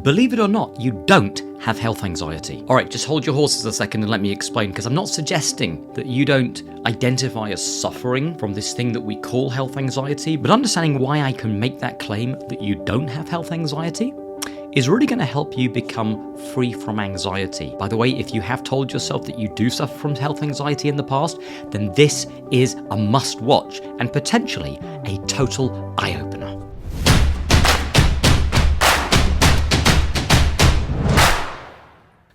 Believe it or not, you don't have health anxiety. All right, just hold your horses a second and let me explain, because I'm not suggesting that you don't identify as suffering from this thing that we call health anxiety, but understanding why I can make that claim that you don't have health anxiety is really going to help you become free from anxiety. By the way, if you have told yourself that you do suffer from health anxiety in the past, then this is a must watch and potentially a total eye-opener.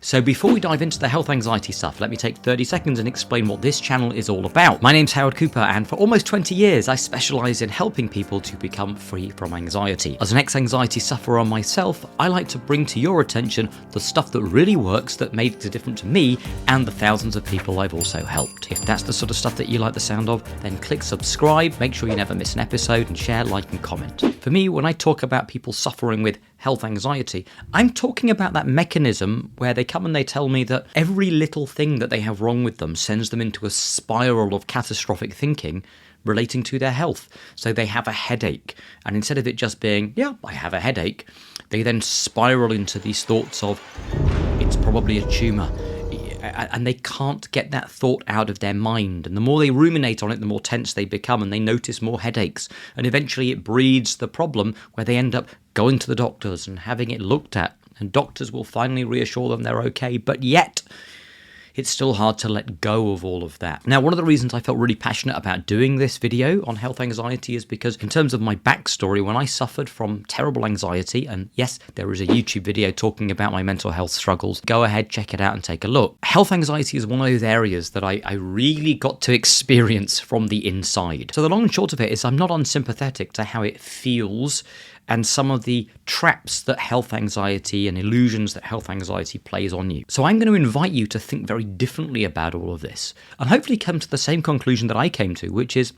So before we dive into the health anxiety stuff, let me take 30 seconds and explain what this channel is all about. My name's Howard Cooper, and for almost 20 years, I specialise in helping people to become free from anxiety. As an ex-anxiety sufferer myself, I like to bring to your attention the stuff that really works, that made a difference to me and the thousands of people I've also helped. If that's the sort of stuff that you like the sound of, then click subscribe, make sure you never miss an episode, and share, like, and comment. For me, when I talk about people suffering with health anxiety, I'm talking about that mechanism where they come and they tell me that every little thing that they have wrong with them sends them into a spiral of catastrophic thinking relating to their health. So they have a headache, and instead of it just being, yeah, I have a headache, they then spiral into these thoughts of, it's probably a tumour. And they can't get that thought out of their mind. And the more they ruminate on it, the more tense they become, and they notice more headaches. And eventually it breeds the problem where they end up going to the doctors and having it looked at. And doctors will finally reassure them they're okay. But yet, it's still hard to let go of all of that. Now, one of the reasons I felt really passionate about doing this video on health anxiety is because in terms of my backstory, when I suffered from terrible anxiety, and yes, there is a YouTube video talking about my mental health struggles, go ahead, check it out and take a look. Health anxiety is one of those areas that I really got to experience from the inside. So the long and short of it is I'm not unsympathetic to how it feels and some of the traps that health anxiety and illusions that health anxiety plays on you. So I'm going to invite you to think very differently about all of this and hopefully come to the same conclusion that I came to, which is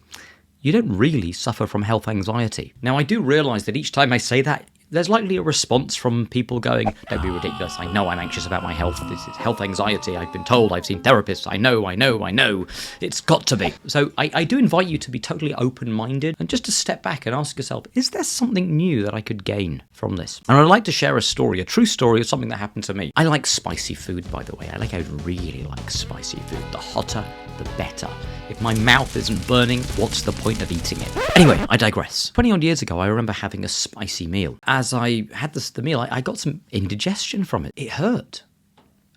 you don't really suffer from health anxiety. Now, I do realise that each time I say that, there's likely a response from people going, don't be ridiculous, I know I'm anxious about my health, this is health anxiety, I've been told, I've seen therapists, I know, it's got to be. So I do invite you to be totally open-minded and just to step back and ask yourself, is there something new that I could gain from this? And I'd like to share a story, a true story of something that happened to me. I like spicy food, by the way. I really like spicy food. The hotter, the better. If my mouth isn't burning, what's the point of eating it? Anyway, I digress. 20-odd years ago, I remember having a spicy meal. As I had the meal, I got some indigestion from it. It hurt.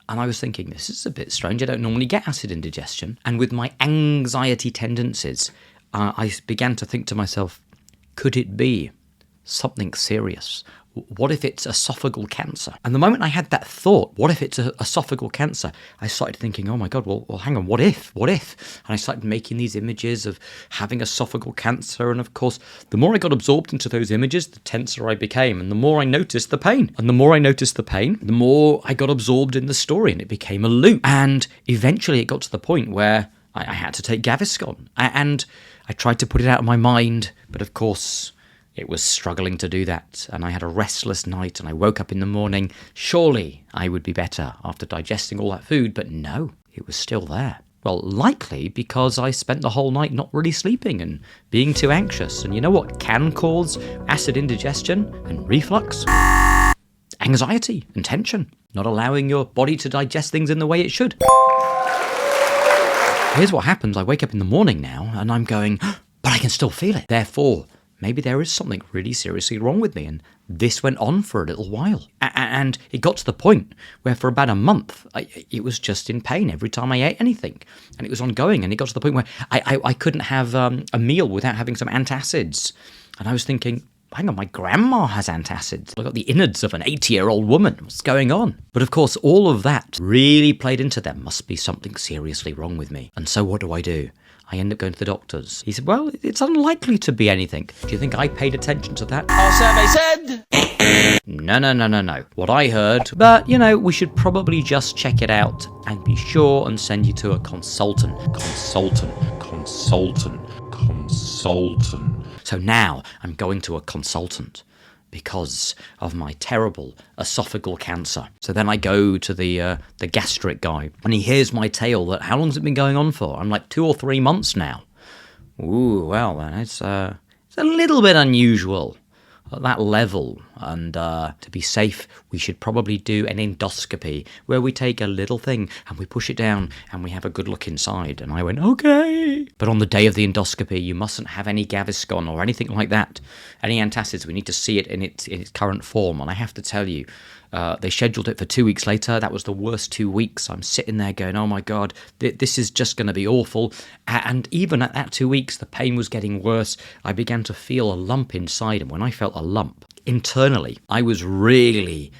And I was thinking, this is a bit strange. I don't normally get acid indigestion. And with my anxiety tendencies, I began to think to myself, could it be something serious? What if it's esophageal cancer? And the moment I had that thought, what if it's esophageal cancer? I started thinking, oh my God, well, hang on, what if? And I started making these images of having esophageal cancer. And of course, the more I got absorbed into those images, the tenser I became. And the more I noticed the pain. And the more I noticed the pain, the more I got absorbed in the story. And it became a loop. And eventually it got to the point where I had to take Gaviscon. And I tried to put it out of my mind. But of course, it was struggling to do that, and I had a restless night, and I woke up in the morning. Surely I would be better after digesting all that food, but no, it was still there. Well, likely because I spent the whole night not really sleeping and being too anxious. And you know what can cause acid indigestion and reflux? Anxiety and tension, not allowing your body to digest things in the way it should. Here's what happens. I wake up in the morning now, and I'm going, but I can still feel it. Therefore, maybe there is something really seriously wrong with me. And this went on for a little while. And it got to the point where for about a month, it was just in pain every time I ate anything. And it was ongoing. And it got to the point where I couldn't have a meal without having some antacids. And I was thinking, hang on, my grandma has antacids. I got the innards of an 80-year-old woman. What's going on? But of course, all of that really played into there must be something seriously wrong with me. And so what do? I end up going to the doctors. He said, well, it's unlikely to be anything. Do you think I paid attention to that? Our survey said... No. What I heard, but, we should probably just check it out and be sure and send you to a consultant. So now I'm going to a consultant because of my terrible esophageal cancer. So then I go to the gastric guy, and he hears my tale that how long's it been going on for? I'm like 2 or 3 months now. Ooh, well, it's a little bit unusual. at that level, and to be safe, we should probably do an endoscopy where we take a little thing and we push it down and we have a good look inside. And I went, okay. But on the day of the endoscopy, you mustn't have any Gaviscon or anything like that, any antacids. We need to see it in its current form. And I have to tell you, they scheduled it for 2 weeks later. That was the worst 2 weeks. I'm sitting there going, oh my God, this is just going to be awful. And even at that 2 weeks, the pain was getting worse. I began to feel a lump inside. And when I felt a lump internally, I was really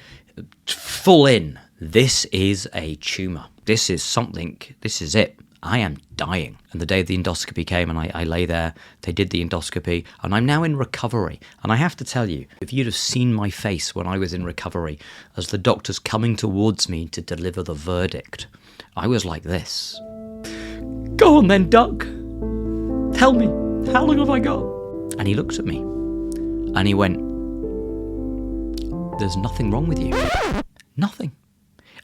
full in. This is a tumour. This is something. This is it. I am dying. And the day the endoscopy came and I lay there, they did the endoscopy, and I'm now in recovery. And I have to tell you, if you'd have seen my face when I was in recovery, as the doctor's coming towards me to deliver the verdict, I was like this. Go on then, Doc. Tell me, how long have I got? And he looked at me and he went, there's nothing wrong with you. Nothing.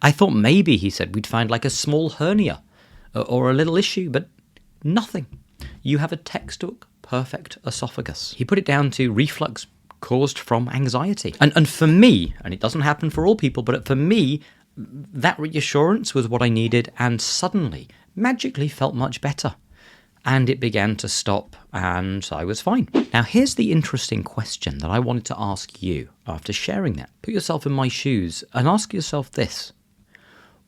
I thought maybe, he said, we'd find like a small hernia or a little issue, but nothing. You have a textbook perfect esophagus. He put it down to reflux caused from anxiety. And for me, and it doesn't happen for all people, but for me, that reassurance was what I needed, and suddenly, magically felt much better. And it began to stop, and I was fine. Now, here's the interesting question that I wanted to ask you after sharing that. Put yourself in my shoes and ask yourself this.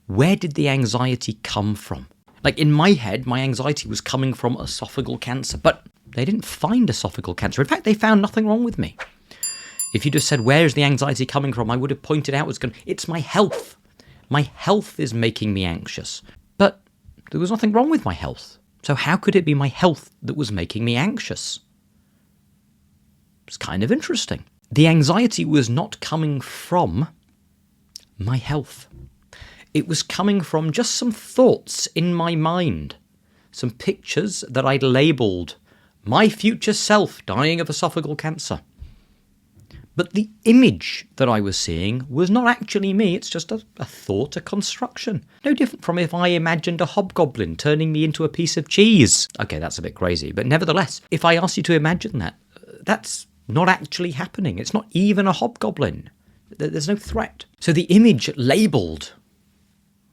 Where did the anxiety come from? Like, in my head, my anxiety was coming from esophageal cancer, but they didn't find esophageal cancer. In fact, they found nothing wrong with me. If you just said, where is the anxiety coming from? I would have pointed out, it's my health. My health is making me anxious. But there was nothing wrong with my health. So how could it be my health that was making me anxious? It's kind of interesting. The anxiety was not coming from my health. It was coming from just some thoughts in my mind, some pictures that I'd labelled my future self dying of esophageal cancer. But the image that I was seeing was not actually me, it's just a thought, a construction. No different from if I imagined a hobgoblin turning me into a piece of cheese. Okay, that's a bit crazy, but nevertheless, if I asked you to imagine that, that's not actually happening. It's not even a hobgoblin. There's no threat. So the image labelled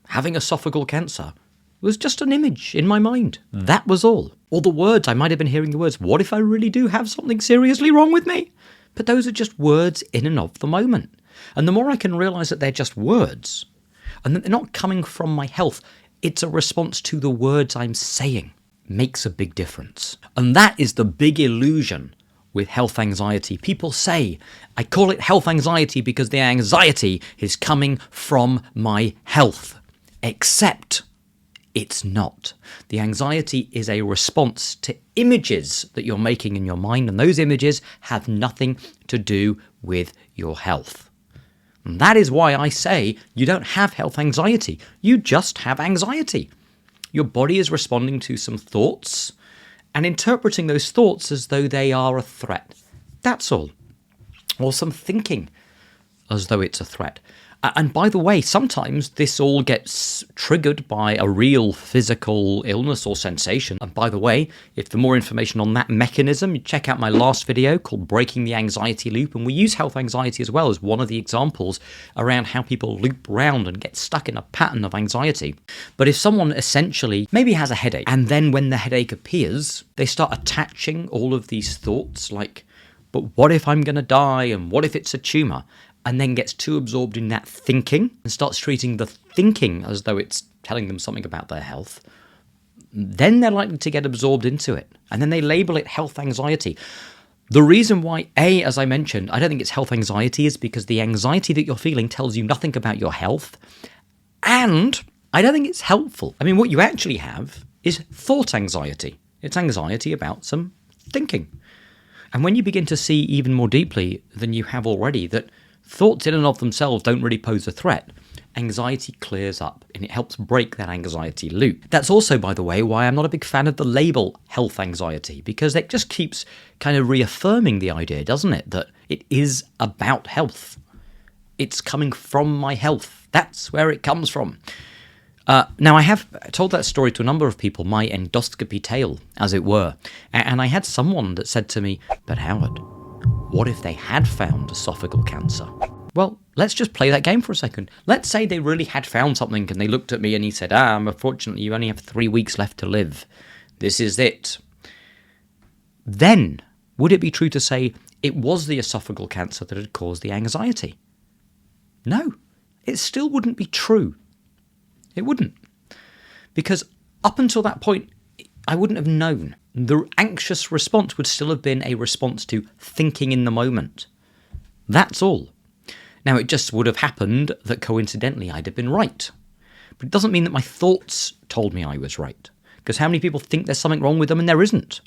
having esophageal cancer was just an image in my mind. That was all. Or the words, I might have been hearing the words, what if I really do have something seriously wrong with me? But those are just words in and of the moment. And the more I can realise that they're just words, and that they're not coming from my health, it's a response to the words I'm saying, makes a big difference. And that is the big illusion with health anxiety. People say, I call it health anxiety because the anxiety is coming from my health. Except it's not. The anxiety is a response to images that you're making in your mind, and those images have nothing to do with your health. And that is why I say you don't have health anxiety. You just have anxiety. Your body is responding to some thoughts and interpreting those thoughts as though they are a threat. That's all. Or some thinking as though it's a threat. And by the way, sometimes this all gets triggered by a real physical illness or sensation. And by the way, if for more information on that mechanism, you check out my last video called Breaking the Anxiety Loop. And we use health anxiety as well as one of the examples around how people loop round and get stuck in a pattern of anxiety. But if someone essentially maybe has a headache, and then when the headache appears, they start attaching all of these thoughts like, but what if I'm going to die? And what if it's a tumour? And then gets too absorbed in that thinking and starts treating the thinking as though it's telling them something about their health, then they're likely to get absorbed into it. And then they label it health anxiety. The reason why, as I mentioned, I don't think it's health anxiety is because the anxiety that you're feeling tells you nothing about your health. And I don't think it's helpful. I mean, what you actually have is thought anxiety. It's anxiety about some thinking. And when you begin to see even more deeply than you have already that thoughts in and of themselves don't really pose a threat, anxiety clears up and it helps break that anxiety loop. That's also, by the way, why I'm not a big fan of the label health anxiety, because it just keeps kind of reaffirming the idea, doesn't it, that it is about health. It's coming from my health. That's where it comes from. Now, I have told that story to a number of people, my endoscopy tale, as it were. And I had someone that said to me, but Howard, what if they had found esophageal cancer? Well, let's just play that game for a second. Let's say they really had found something and they looked at me and he said, unfortunately, you only have 3 weeks left to live. This is it. Then, would it be true to say it was the esophageal cancer that had caused the anxiety? No, it still wouldn't be true. It wouldn't. Because up until that point, I wouldn't have known. The anxious response would still have been a response to thinking in the moment. That's all. Now, it just would have happened that coincidentally I'd have been right. But it doesn't mean that my thoughts told me I was right. Because how many people think there's something wrong with them and there isn't?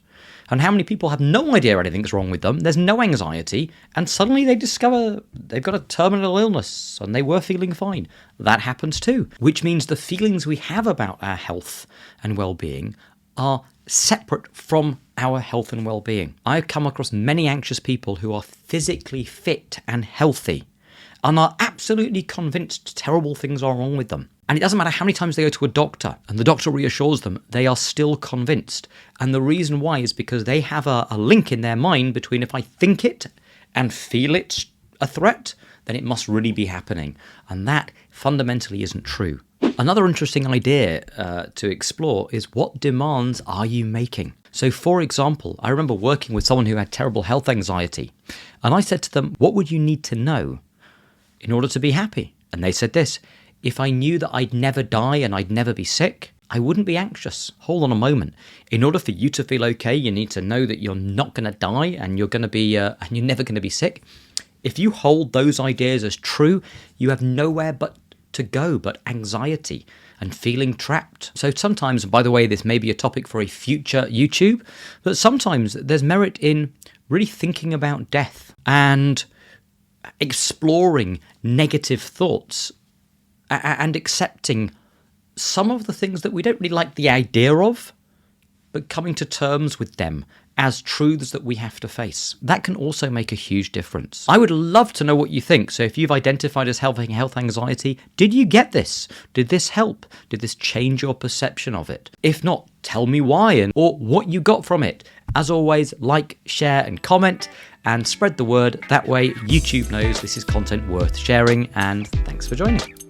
And how many people have no idea anything's wrong with them, there's no anxiety, and suddenly they discover they've got a terminal illness and they were feeling fine. That happens too. Which means the feelings we have about our health and well-being are separate from our health and well-being. I've come across many anxious people who are physically fit and healthy and are absolutely convinced terrible things are wrong with them. And it doesn't matter how many times they go to a doctor and the doctor reassures them, they are still convinced. And the reason why is because they have a link in their mind between if I think it and feel it a threat, then it must really be happening. And that fundamentally isn't true. Another interesting idea to explore is what demands are you making? So for example, I remember working with someone who had terrible health anxiety. And I said to them, what would you need to know in order to be happy? And they said this: if I knew that I'd never die and I'd never be sick, I wouldn't be anxious. Hold on a moment. In order for you to feel okay, you need to know that you're not going to die and you're going to be, and you're never going to be sick. If you hold those ideas as true, you have nowhere but to go but anxiety and feeling trapped. So sometimes, by the way, this may be a topic for a future YouTube, but sometimes there's merit in really thinking about death and exploring negative thoughts and accepting some of the things that we don't really like the idea of, but coming to terms with them as truths that we have to face. That can also make a huge difference. I would love to know what you think. So if you've identified as having health anxiety, did you get this? Did this help? Did this change your perception of it? If not, tell me why or what you got from it. As always, like, share, and comment, and spread the word. That way YouTube knows this is content worth sharing, and thanks for joining.